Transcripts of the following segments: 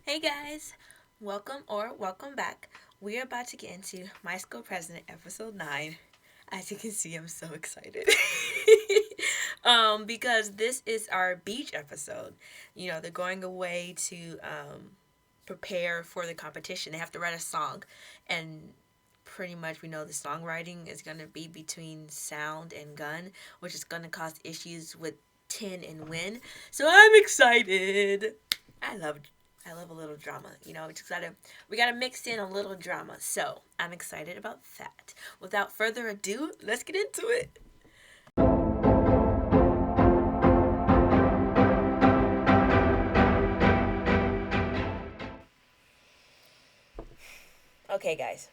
Hey guys, welcome back. We are about to get into My School President episode 9. As you can see, I'm so excited. Because this is our beach episode. They're going away to prepare for the competition. They have to write a song, and pretty much we know the songwriting is going to be between Sound and Gun, which is going to cause issues with Tin and Win. So I'm excited. I love I love a little drama. We gotta mix in a little drama. So I'm excited about that. Without further ado, let's get into it. Okay, guys.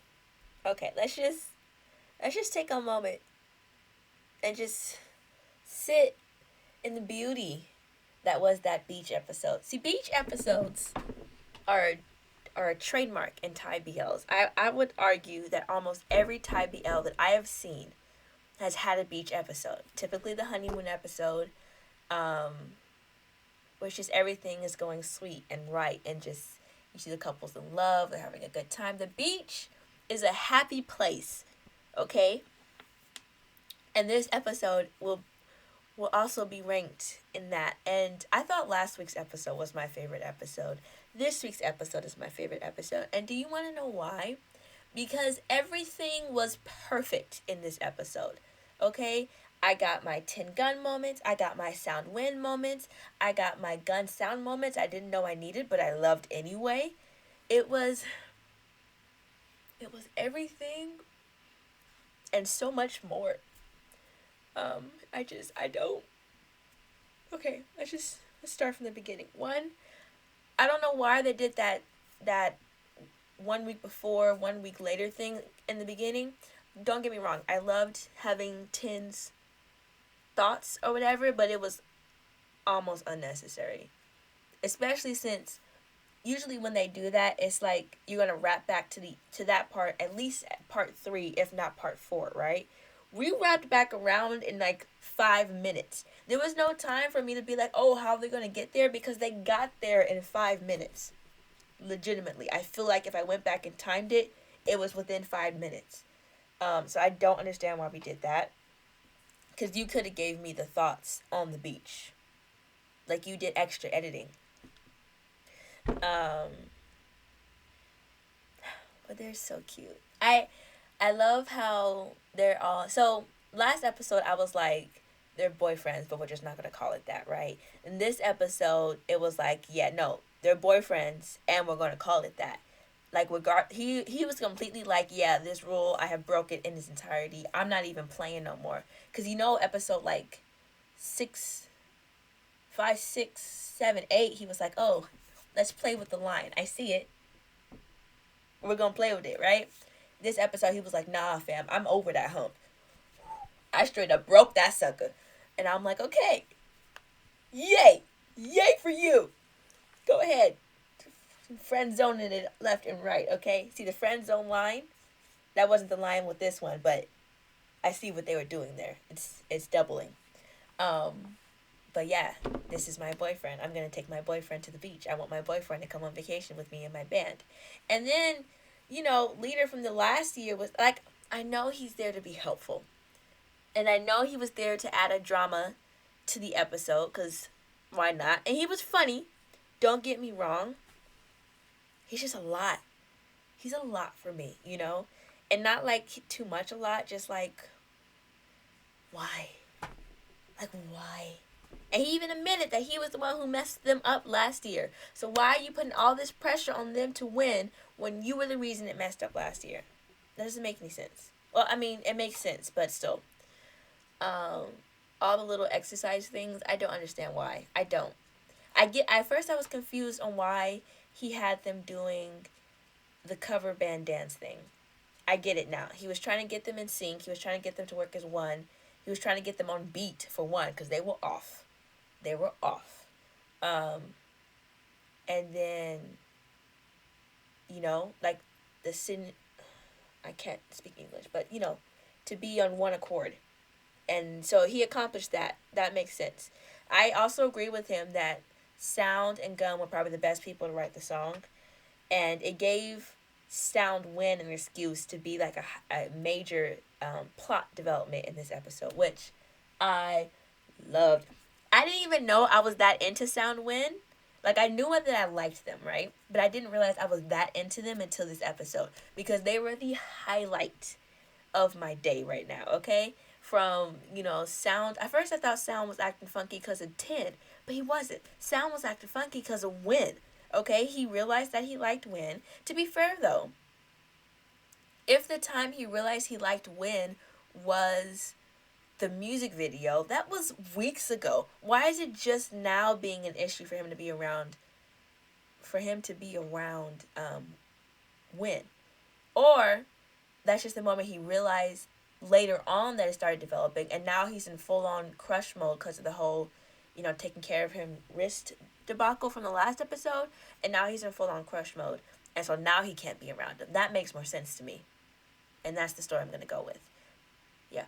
Okay, let's just take a moment and just sit in the beauty that was that beach episode. See, beach episodes are are a trademark in Thai BLs. I would argue that almost every Thai BL that I have seen has had a beach episode. Typically the honeymoon episode, um, where just everything is going sweet and right and just you see the couples in love, they're having a good time. The beach is a happy place, okay? And this episode will also be ranked in that. And I thought last week's episode was my favorite episode. This week's episode is my favorite episode. And do you want to know why? Because everything was perfect in this episode. Okay? I got my tin gun moments, I got my sound win moments, I got my gun sound moments I didn't know I needed, but I loved anyway. It was everything and so much more. I don't. Okay, let's start from the beginning. One, I don't know why they did that 1 week before, 1 week later thing in the beginning. Don't get me wrong, I loved having Tin's thoughts or whatever, but it was almost unnecessary. Especially since usually when they do that, it's like you're gonna wrap back to that part, at least part 3, if not part 4, right? We wrapped back around in like 5 minutes. There was no time for me to be like, oh, how are they gonna get there? Because they got there in 5 minutes. Legitimately, I feel like if I went back and timed it, it was within 5 minutes. So I don't understand why we did that. Because you could have gave me the thoughts on the beach, like you did extra editing. Um, but they're so cute. I love how they're all so. Last episode, I was like, they're boyfriends, but we're just not gonna call it that, right? In this episode, it was like, yeah, no, they're boyfriends, and we're gonna call it that. Like he was completely like, yeah, this rule I have broken in its entirety. I'm not even playing no more. Cause episode like 6, 5, 6, 7, 8, he was like, oh, let's play with the line. I see it. We're gonna play with it, right? This episode, he was like, nah, fam, I'm over that hump. I straight up broke that sucker. And I'm like, okay, yay. Yay for you. Go ahead. Friend zoning it left and right, okay? See the friend zone line? That wasn't the line with this one, but I see what they were doing there. It's doubling. Um, but yeah, this is my boyfriend. I'm gonna take my boyfriend to the beach. I want my boyfriend to come on vacation with me and my band. And then, leader from the last year was like, I know he's there to be helpful. And I know he was there to add a drama to the episode, because why not? And he was funny. Don't get me wrong. He's just a lot. He's a lot for me. And not like too much a lot, just like, why? Like, why? And he even admitted that he was the one who messed them up last year. So why are you putting all this pressure on them to win when you were the reason it messed up last year? That doesn't make any sense. Well, I mean, it makes sense, but still. Um, all the little exercise things, I don't understand why. I don't. At first I was confused on why he had them doing the cover band dance thing. I get it now. He was trying to get them in sync. He was trying to get them to work as one. He was trying to get them on beat for one, because they were off. They were off. Um, and then, like the sin. I can't speak English, but to be on one accord. And so he accomplished that. That makes sense. I also agree with him that Sound and Gun were probably the best people to write the song, and it gave Soundwin an excuse to be like a major plot development in this episode, which I loved. I didn't even know I was that into Soundwin. Like, I knew that I liked them, right? But I didn't realize I was that into them until this episode, because they were the highlight of my day right now, okay? From, Sound. At first, I thought Sound was acting funky because of Tin, but he wasn't. Sound was acting funky because of Win, okay? He realized that he liked Win. To be fair, though, if the time he realized he liked Win was the music video, that was weeks ago. Why is it just now being an issue for him to be around? Win, or that's just the moment he realized later on that it started developing, and now he's in full-on crush mode because of the whole, taking care of him wrist debacle from the last episode, and now he's in full-on crush mode, and so now he can't be around him. That makes more sense to me, and that's the story I'm gonna go with. Yeah.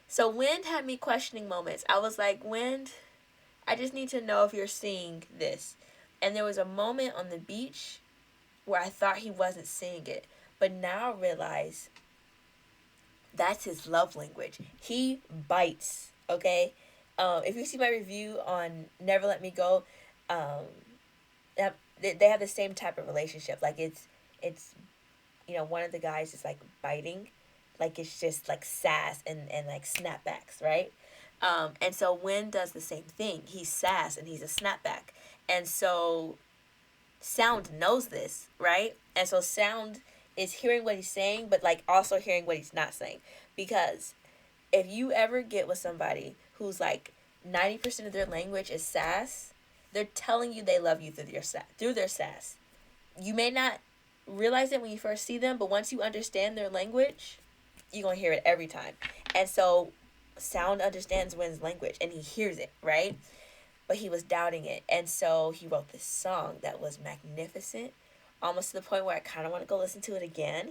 So Wind had me questioning moments. I was like, Wind, I just need to know if you're seeing this. And there was a moment on the beach where I thought he wasn't seeing it, but now I realize that's his love language. He bites, okay? If you see my review on Never Let Me Go, they have the same type of relationship. Like, it's one of the guys is like biting, like it's just like sass and like snapbacks, right? And so Win does the same thing. He's sass and he's a snapback, and so Sound knows this, right? And so Sound is hearing what he's saying, but like also hearing what he's not saying, because if you ever get with somebody who's like 90% of their language is sass, they're telling you they love you through their sass. You may not realize it when you first see them, but once you understand their language, you're going to hear it every time. And so Sound understands Win's language and he hears it, right? But he was doubting it. And so he wrote this song that was magnificent, almost to the point where I kind of want to go listen to it again.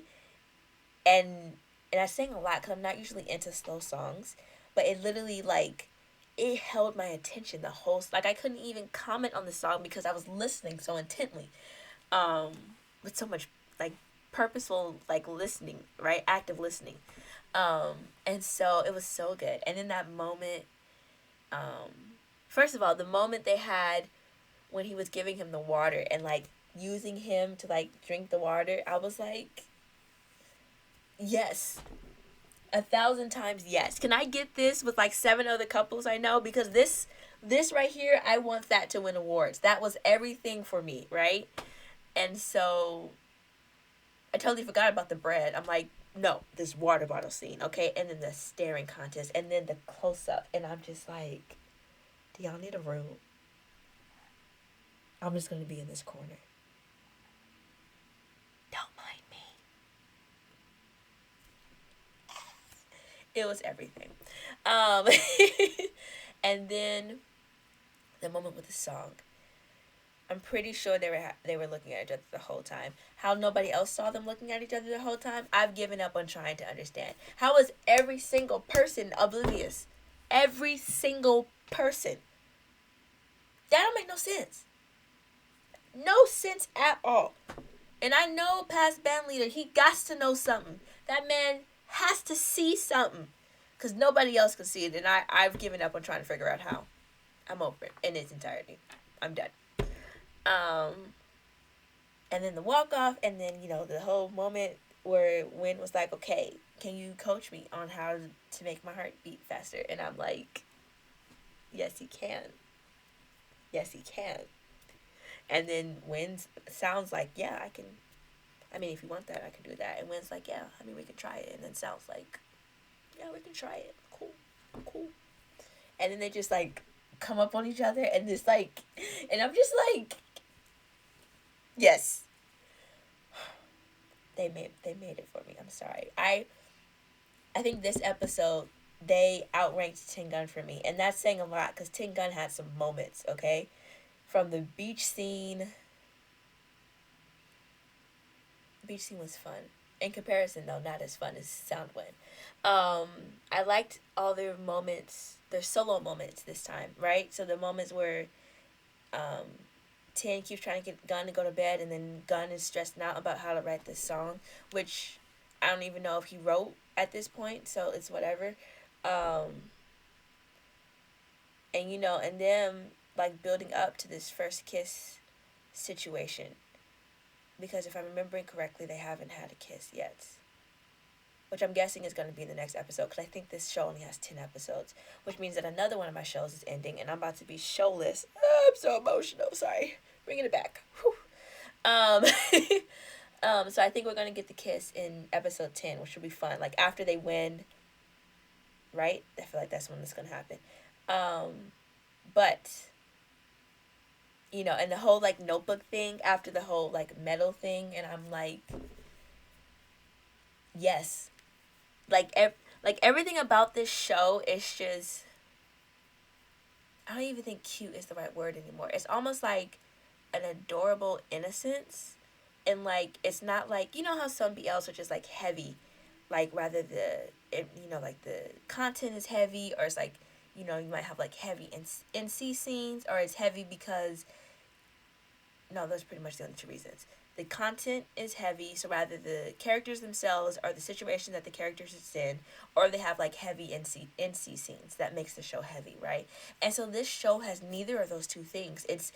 And I sang a lot because I'm not usually into slow songs, but it literally, like, it held my attention the whole, like, I couldn't even comment on the song because I was listening so intently, with so much, like, purposeful, like, listening, right, active listening, and so it was so good. And in that moment, first of all, the moment they had when he was giving him the water and, like, using him to, like, drink the water, I was like, yes, 1,000 times yes. Can I get this with like 7 other couples I know? Because this right here, I want that to win awards. That was everything for me, right? And so I totally forgot about the bread. I'm like, no, this water bottle scene, okay? And then the staring contest, and then the close-up, and I'm just like, do y'all need a room? I'm just going to be in this corner. Don't mind me. It was everything. And then the moment with the song. I'm pretty sure they were looking at each other the whole time. How nobody else saw them looking at each other the whole time, I've given up on trying to understand. How is every single person oblivious? Every single person. That don't make no sense. No sense at all. And I know past band leader, he got to know something. That man has to see something. Because nobody else can see it. And I've given up on trying to figure out how. I'm over it in its entirety. I'm done. And then the walk-off, and then, the whole moment where Win was like, okay, can you coach me on how to make my heart beat faster? And I'm like, yes, he can. Yes, he can. And then Win sounds like, yeah, I can. I mean, if you want that, I can do that. And Win's like, yeah, I mean, we can try it. And then sounds like, yeah, we can try it. Cool. And then they just, like, come up on each other and just, like, and I'm just like, yes. They made it for me. I'm sorry. I think this episode, they outranked Tin Gun for me. And that's saying a lot because Tin Gun had some moments, okay? From the beach scene. The beach scene was fun. In comparison, though, not as fun as Soundwin. I liked all their moments their solo moments this time, right? So the moments where Tin keeps trying to get Gun to go to bed, and then Gun is stressing out about how to write this song, which I don't even know if he wrote at this point, so it's whatever. And and them like building up to this first kiss situation, because if I'm remembering correctly, they haven't had a kiss yet, which I'm guessing is going to be in the next episode, because I think this show only has 10 episodes, which means that another one of my shows is ending, and I'm about to be showless. Oh, I'm so emotional. Sorry. Bringing it back. So I think we're going to get the kiss in episode 10, which will be fun. Like, after they win, right? I feel like that's when it's going to happen. But, and the whole, like, notebook thing, after the whole, like, metal thing, and I'm like, yes. Like everything about this show is just, I don't even think cute is the right word anymore. It's almost like an adorable innocence, and like it's not like, how some BLs are just like heavy, like rather like the content is heavy, or it's like, you might have like heavy NC scenes, or it's heavy because, no, those are pretty much the only two reasons. The content is heavy, so rather the characters themselves or the situation that the characters is in, or they have like heavy NC scenes that makes the show heavy, right? And so this show has neither of those two things. It's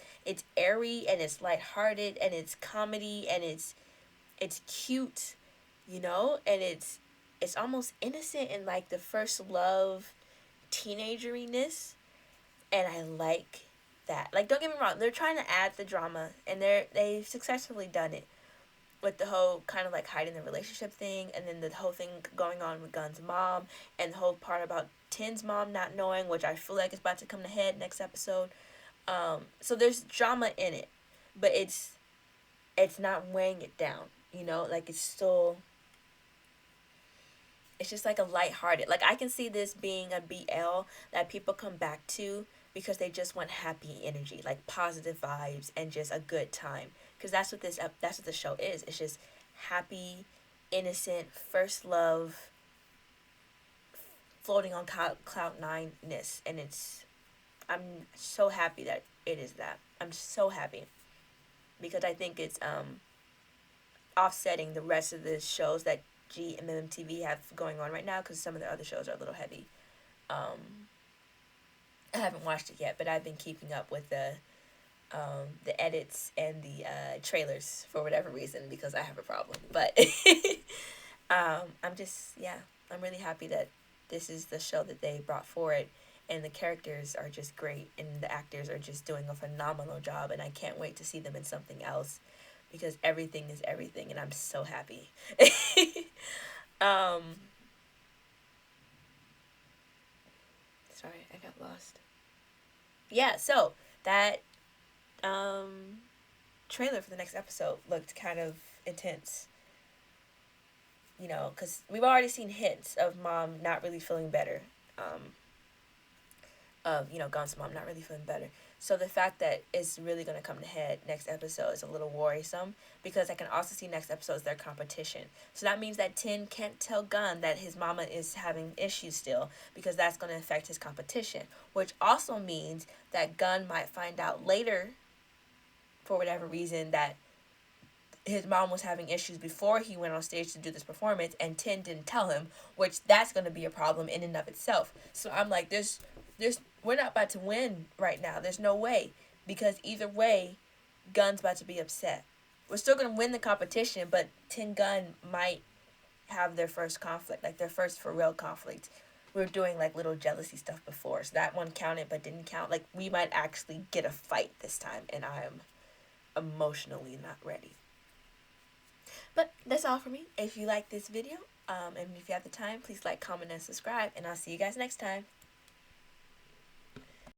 airy, and it's lighthearted, and it's comedy, and it's cute, and it's almost innocent in like the first love teenageriness, and I like that. Like, don't get me wrong, they're trying to add the drama, and they've successfully done it with the whole kind of like hiding the relationship thing, and then the whole thing going on with Gun's mom, and the whole part about Tin's mom not knowing, which I feel like is about to come to head next episode. So there's drama in it, but it's not weighing it down, like it's still, it's just like a lighthearted, like I can see this being a BL that people come back to because they just want happy energy, like positive vibes and just a good time. Because that's what the show is. It's just happy, innocent, first love, floating on cloud nine-ness, and I'm so happy that it is that. I'm so happy because I think it's offsetting the rest of the shows that GMMTV have going on right now, because some of the other shows are a little heavy. I haven't watched it yet, but I've been keeping up with the edits and the trailers for whatever reason, because I have a problem. But I'm really happy that this is the show that they brought forward, and the characters are just great, and the actors are just doing a phenomenal job, and I can't wait to see them in something else, because everything is everything, and I'm so happy. Sorry, I got lost. Yeah, so that trailer for the next episode looked kind of intense. Because we've already seen hints of mom not really feeling better. Gun's mom not really feeling better. So the fact that it's really going to come to head next episode is a little worrisome, because I can also see next episode as their competition. So that means that Tin can't tell Gun that his mama is having issues still, because that's going to affect his competition. Which also means that Gun might find out later, for whatever reason, that his mom was having issues before he went on stage to do this performance, and Tin didn't tell him, which that's going to be a problem in and of itself. So I'm like, we're not about to win right now. There's no way, because either way, Gun's about to be upset. We're still going to win the competition, but Tin Gun might have their first conflict, like their first for real conflict. We were doing like little jealousy stuff before, so that one counted but didn't count. Like, we might actually get a fight this time, and I'm emotionally not ready. But that's all for me. If you like this video, and if you have the time, please like, comment, and subscribe, and I'll see you guys next time.